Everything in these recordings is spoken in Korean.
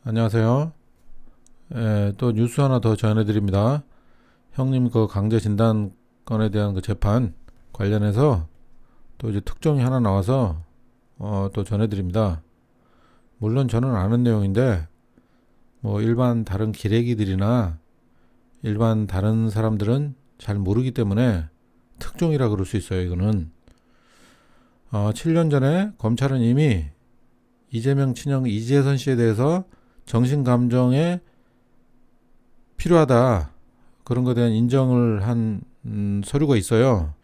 안녕하세요. 또 뉴스 하나 더 전해드립니다. 형님 그 강제 진단 건에 대한 그 재판 관련해서 또 이제 특종이 하나 나와서 또 전해드립니다. 물론 저는 아는 내용인데 뭐 일반 다른 기레기들이나 일반 다른 사람들은 잘 모르기 때문에 특종이라 그럴 수 있어요. 이거는 7년 전에 검찰은 이미 이재명 친형 이재선 씨에 대해서 정신감정에 필요하다, 그런 것에 대한 인정을 한 서류가 있어요.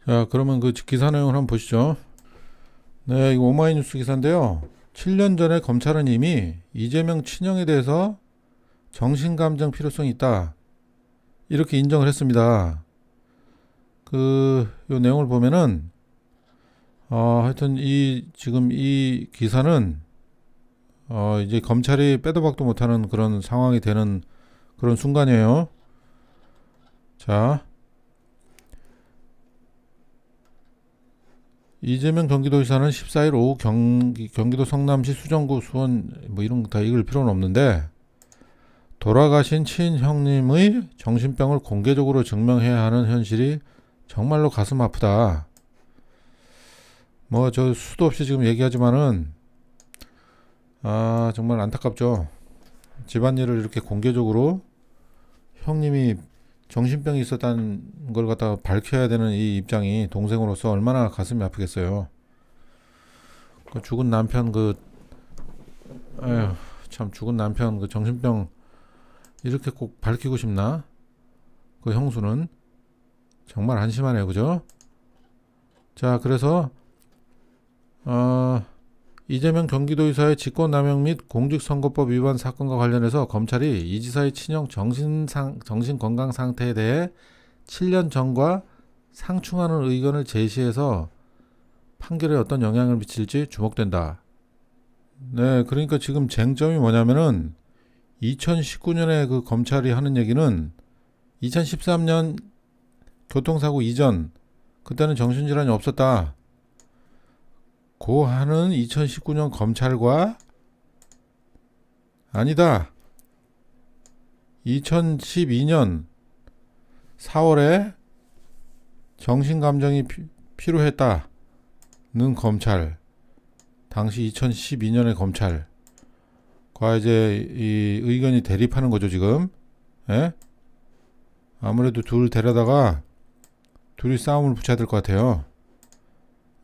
자, 그러면 그 기사 내용을 한번 보시죠. 네, 이거 오마이뉴스 기사인데요. 7년 전에 검찰은 이미 이재명 친형에 대해서 정신감정 필요성이 있다, 이렇게 인정을 했습니다. 요 내용을 보면은 하여튼 지금 이 기사는 이제 검찰이 빼도 박도 못하는 그런 상황이 되는 그런 순간이에요. 자, 이재명 경기도지사는 14일 오후 경기도 성남시 수정구 수원 뭐 이런 거 다 읽을 필요는 없는데, 돌아가신 친형님의 정신병을 공개적으로 증명해야 하는 현실이 정말로 가슴 아프다. 뭐 저 수도 없이 지금 얘기하지만은 정말 안타깝죠. 집안일을 이렇게 공개적으로 형님이 정신병이 있었다는 걸 갖다가 밝혀야 되는 이 입장이 동생으로서 얼마나 가슴이 아프겠어요. 그 죽은 남편 참 죽은 남편 그 정신병 이렇게 꼭 밝히고 싶나? 그 형수는 정말 한심하네요, 그죠? 자, 그래서 이재명 경기도지사의 직권남용 및 공직선거법 위반 사건과 관련해서 검찰이 이 지사의 친형 정신건강 상태에 대해 7년 전과 상충하는 의견을 제시해서 판결에 어떤 영향을 미칠지 주목된다. 네, 그러니까 지금 쟁점이 뭐냐면은 2019년에 그 검찰이 하는 얘기는 2013년 교통사고 이전, 그때는 정신질환이 없었다, 고 하는 2019년 검찰과 아니다, 2012년 4월에 정신감정이 필요했다는 검찰, 당시 2012년의 검찰과 이제 이 의견이 대립하는 거죠 지금. 예? 아무래도 둘 데려다가 둘이 싸움을 붙여야 될 것 같아요.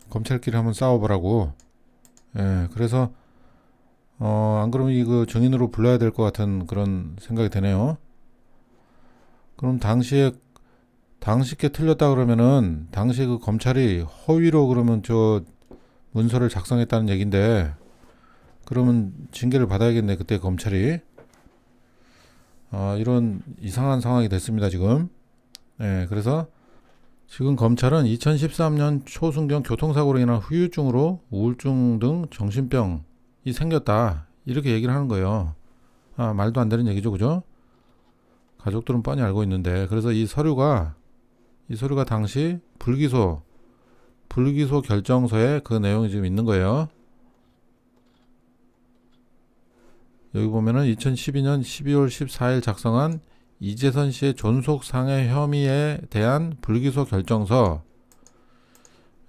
검찰끼리 한번 싸워보라고. 예, 그래서 안 그러면 이거 증인으로 불러야 될 것 같은 그런 생각이 드네요. 그럼 당시께 틀렸다 그러면은 당시 그 검찰이 허위로 그러면 저 문서를 작성했다는 얘긴데, 그러면 징계를 받아야겠네 그때 검찰이. 이런 이상한 상황이 됐습니다 지금. 예, 그래서 지금 검찰은 2013년 초순경 교통사고로 인한 후유증으로 우울증 등 정신병이 생겼다, 이렇게 얘기를 하는 거예요. 말도 안 되는 얘기죠, 그죠? 가족들은 뻔히 알고 있는데. 그래서 이 서류가 당시 불기소 결정서에 그 내용이 지금 있는 거예요. 여기 보면은 2012년 12월 14일 작성한 이재선 씨의 존속상해 혐의에 대한 불기소 결정서.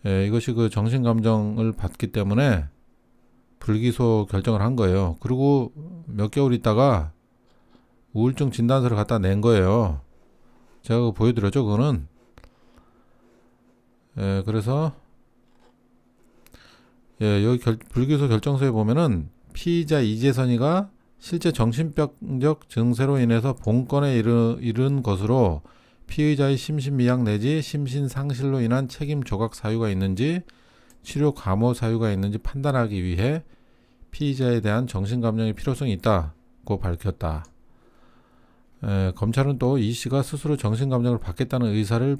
예, 이것이 그 정신감정을 받기 때문에 불기소 결정을 한 거예요. 그리고 몇 개월 있다가 우울증 진단서를 갖다 낸 거예요. 제가 그거 보여드렸죠, 그거는. 예, 그래서 여기 불기소 결정서에 보면은 피의자 이재선이가 실제 정신병적 증세로 인해서 본건에 이른 것으로 피의자의 심신미약 내지 심신상실로 인한 책임 조각 사유가 있는지 치료 감호 사유가 있는지 판단하기 위해 피의자에 대한 정신감정의 필요성이 있다고 밝혔다. 검찰은 또 이 씨가 스스로 정신감정을 받겠다는 의사를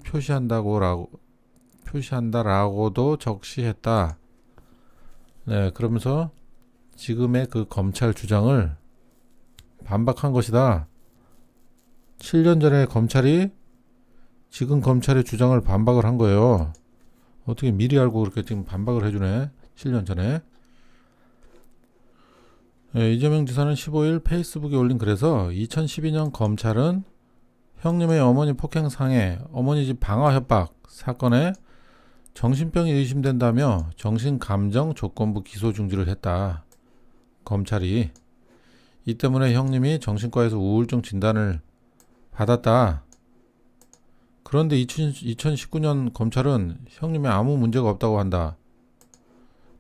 표시한다라고도 적시했다. 네, 그러면서 지금의 그 검찰 주장을 반박한 것이다. 7년 전에 지금 검찰의 주장을 반박을 한 거예요. 어떻게 미리 알고 그렇게 지금 반박을 해주네, 7년 전에. 예, 이재명 지사는 15일 페이스북에 올린 글에서 2012년 검찰은 형님의 어머니 폭행 상해, 어머니 집 방화 협박 사건에 정신병이 의심된다며 정신감정 조건부 기소 중지를 했다. 검찰이 이 때문에 형님이 정신과에서 우울증 진단을 받았다. 그런데 2019년 검찰은 형님이 아무 문제가 없다고 한다.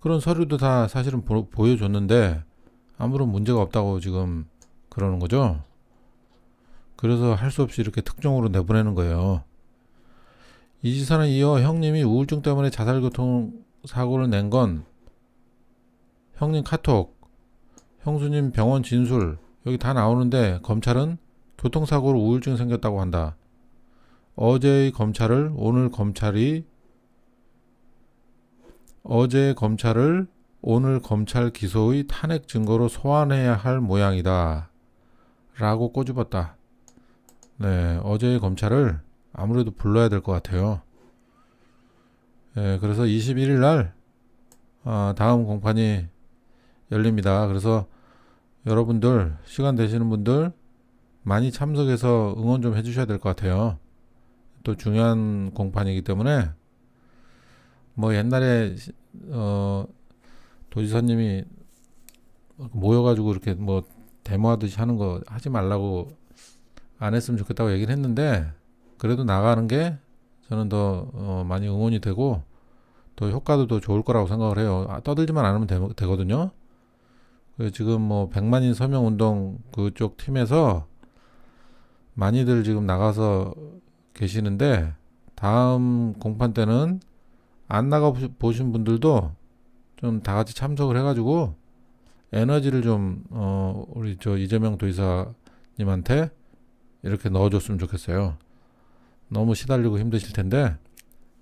그런 서류도 다 사실은 보여줬는데 아무런 문제가 없다고 지금 그러는 거죠. 그래서 할 수 없이 이렇게 특종으로 내보내는 거예요. 이 지사는 이어 형님이 우울증 때문에 자살교통사고를 낸 건 형님 카톡, 형수님 병원 진술 여기 다 나오는데 검찰은 교통사고로 우울증 생겼다고 한다. 어제의 검찰을 오늘 검찰 기소의 탄핵 증거로 소환해야 할 모양이다. 라고 꼬집었다. 네, 어제의 검찰을 아무래도 불러야 될 것 같아요. 네, 그래서 21일 날 다음 공판이 열립니다. 그래서 여러분들 시간 되시는 분들 많이 참석해서 응원 좀 해주셔야 될 것 같아요. 또 중요한 공판이기 때문에 뭐 옛날에 도지사님이 모여가지고 이렇게 뭐 데모하듯이 하는 거 하지 말라고 안 했으면 좋겠다고 얘기를 했는데 그래도 나가는 게 저는 더 많이 응원이 되고 또 효과도 더 좋을 거라고 생각을 해요. 떠들지만 않으면 되거든요. 지금 뭐 100만인 서명 운동 그쪽 팀에서 많이들 지금 나가서 계시는데 다음 공판 때는 안 나가 보신 분들도 좀 다 같이 참석을 해가지고 에너지를 좀 우리 저 이재명 도지사님한테 이렇게 넣어줬으면 좋겠어요. 너무 시달리고 힘드실 텐데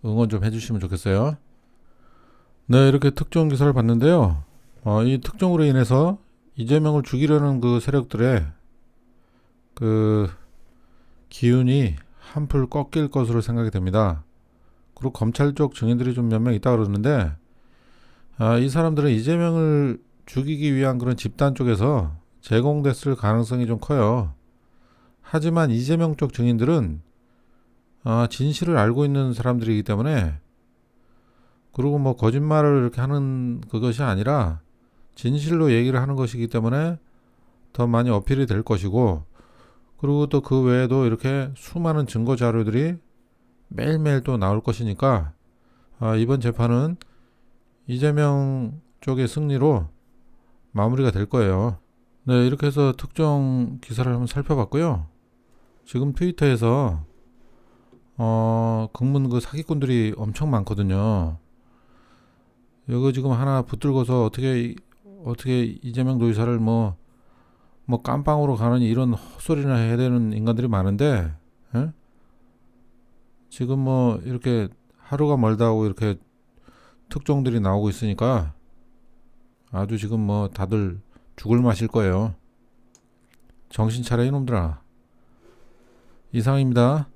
응원 좀 해주시면 좋겠어요. 네, 이렇게 특종 기사를 봤는데요. 이 특종으로 인해서 이재명을 죽이려는 그 세력들의 그 기운이 한풀 꺾일 것으로 생각이 됩니다. 그리고 검찰 쪽 증인들이 좀 몇 명 있다 그러는데 이 사람들은 이재명을 죽이기 위한 그런 집단 쪽에서 제공됐을 가능성이 좀 커요. 하지만 이재명 쪽 증인들은 진실을 알고 있는 사람들이기 때문에 그리고 뭐 거짓말을 이렇게 하는 그것이 아니라 진실로 얘기를 하는 것이기 때문에 더 많이 어필이 될 것이고 그리고 또 그 외에도 이렇게 수많은 증거 자료들이 매일매일 또 나올 것이니까 이번 재판은 이재명 쪽의 승리로 마무리가 될 거예요. 네, 이렇게 해서 특정 기사를 한번 살펴봤고요. 지금 트위터에서 극문 그 사기꾼들이 엄청 많거든요. 이거 지금 하나 붙들고서 어떻게 이재명 도지사를 뭐 깜빵으로 가느니 이런 헛소리나 해야 되는 인간들이 많은데 에? 지금 뭐 이렇게 하루가 멀다 하고 이렇게 특종들이 나오고 있으니까 아주 지금 뭐 다들 죽을 맛일 거예요. 정신 차려 이놈들아. 이상입니다.